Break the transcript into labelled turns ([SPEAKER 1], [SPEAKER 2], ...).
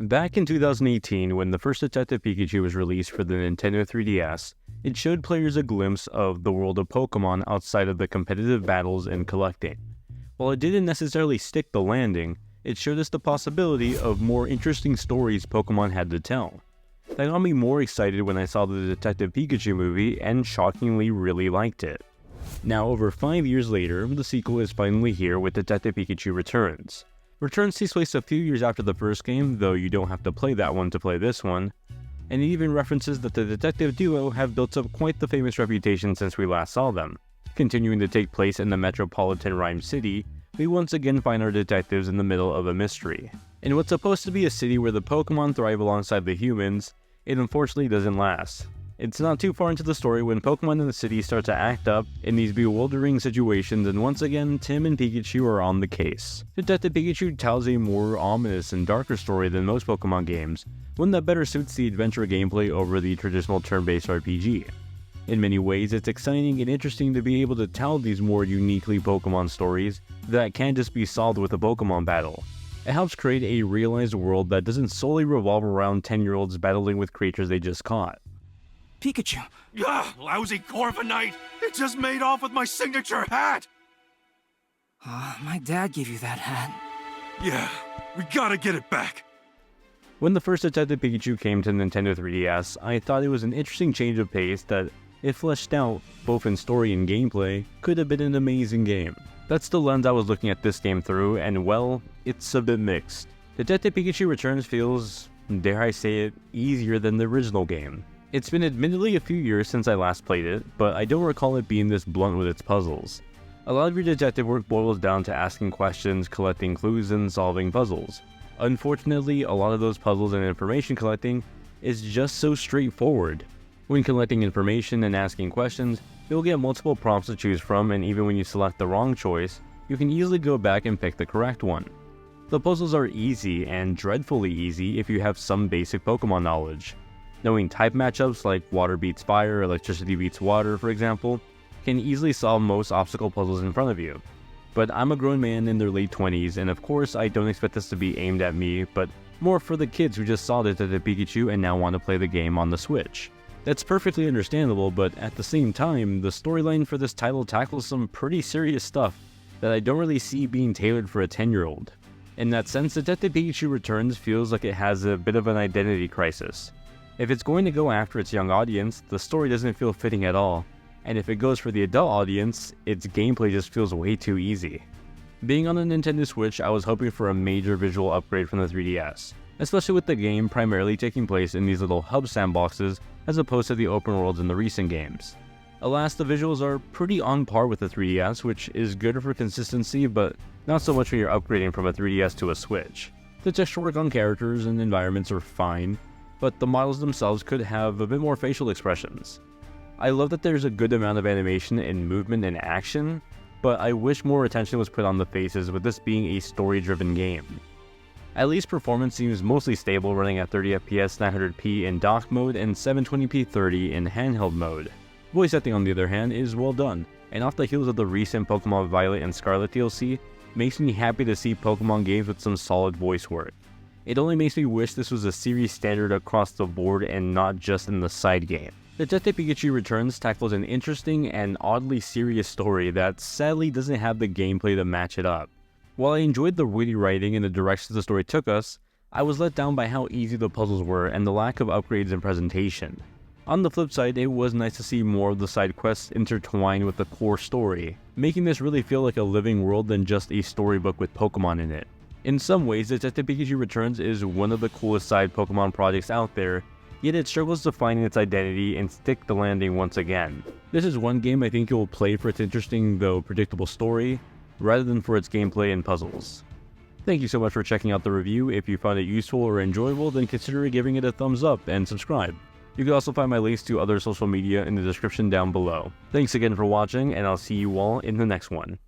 [SPEAKER 1] Back in 2018, when the first Detective Pikachu was released for the Nintendo 3DS, it showed players a glimpse of the world of Pokemon outside of the competitive battles and collecting. While it didn't necessarily stick the landing, it showed us the possibility of more interesting stories Pokemon had to tell. That got me more excited when I saw the Detective Pikachu movie and shockingly really liked it. Now, over 5 years later, the sequel is finally here with Detective Pikachu Returns. Returns takes place a few years after the first game, though you don't have to play that one to play this one, and it even references that the detective duo have built up quite the famous reputation since we last saw them. Continuing to take place in the metropolitan Ryme City, we once again find our detectives in the middle of a mystery. In what's supposed to be a city where the Pokemon thrive alongside the humans, it unfortunately doesn't last. It's not too far into the story when Pokemon in the city start to act up in these bewildering situations, and once again, Tim and Pikachu are on the case. Detective Pikachu tells a more ominous and darker story than most Pokemon games, one that better suits the adventure gameplay over the traditional turn-based RPG. In many ways, it's exciting and interesting to be able to tell these more uniquely Pokemon stories that can't just be solved with a Pokemon battle. It helps create a realized world that doesn't solely revolve around 10-year-olds battling with creatures they just caught.
[SPEAKER 2] Pikachu!
[SPEAKER 3] Ah, lousy Corviknight! It just made off with my signature hat!
[SPEAKER 2] My dad gave you that hat.
[SPEAKER 3] Yeah, we gotta get it back.
[SPEAKER 1] When the first Detective Pikachu came to Nintendo 3DS, I thought it was an interesting change of pace that, if fleshed out, both in story and gameplay, could have been an amazing game. That's the lens I was looking at this game through, and well, it's a bit mixed. Detective Pikachu Returns feels, dare I say it, easier than the original game. It's been admittedly a few years since I last played it, but I don't recall it being this blunt with its puzzles. A lot of your detective work boils down to asking questions, collecting clues, and solving puzzles. Unfortunately, a lot of those puzzles and information collecting is just so straightforward. When collecting information and asking questions, you'll get multiple prompts to choose from, and even when you select the wrong choice, you can easily go back and pick the correct one. The puzzles are easy, and dreadfully easy if you have some basic Pokemon knowledge. Knowing type matchups like water beats fire, electricity beats water, for example, can easily solve most obstacle puzzles in front of you. But I'm a grown man in their late 20s, and of course I don't expect this to be aimed at me, but more for the kids who just saw Detective Pikachu and now want to play the game on the Switch. That's perfectly understandable, but at the same time, the storyline for this title tackles some pretty serious stuff that I don't really see being tailored for a 10-year-old. In that sense, Detective Pikachu Returns feels like it has a bit of an identity crisis. If it's going to go after its young audience, the story doesn't feel fitting at all, and if it goes for the adult audience, its gameplay just feels way too easy. Being on the Nintendo Switch, I was hoping for a major visual upgrade from the 3DS, especially with the game primarily taking place in these little hub sandboxes as opposed to the open worlds in the recent games. Alas, the visuals are pretty on par with the 3DS, which is good for consistency, but not so much when you're upgrading from a 3DS to a Switch. The texture work on characters and environments are fine, but the models themselves could have a bit more facial expressions. I love that there's a good amount of animation and movement and action, but I wish more attention was put on the faces with this being a story-driven game. At least performance seems mostly stable, running at 30 FPS 900p in dock mode and 720p 30 in handheld mode. Voice acting on the other hand is well done, and off the heels of the recent Pokemon Violet and Scarlet DLC, makes me happy to see Pokemon games with some solid voice work. It only makes me wish this was a series standard across the board and not just in the side game. Detective Pikachu Returns tackles an interesting and oddly serious story that sadly doesn't have the gameplay to match it up. While I enjoyed the witty writing and the directions the story took us, I was let down by how easy the puzzles were and the lack of upgrades and presentation. On the flip side, it was nice to see more of the side quests intertwined with the core story, making this really feel like a living world than just a storybook with Pokemon in it. In some ways, Detective Pikachu Returns is one of the coolest side Pokemon projects out there, yet it struggles to find its identity and stick the landing once again. This is one game I think you'll play for its interesting though predictable story, rather than for its gameplay and puzzles. Thank you so much for checking out the review. If you found it useful or enjoyable, then consider giving it a thumbs up and subscribe. You can also find my links to other social media in the description down below. Thanks again for watching, and I'll see you all in the next one.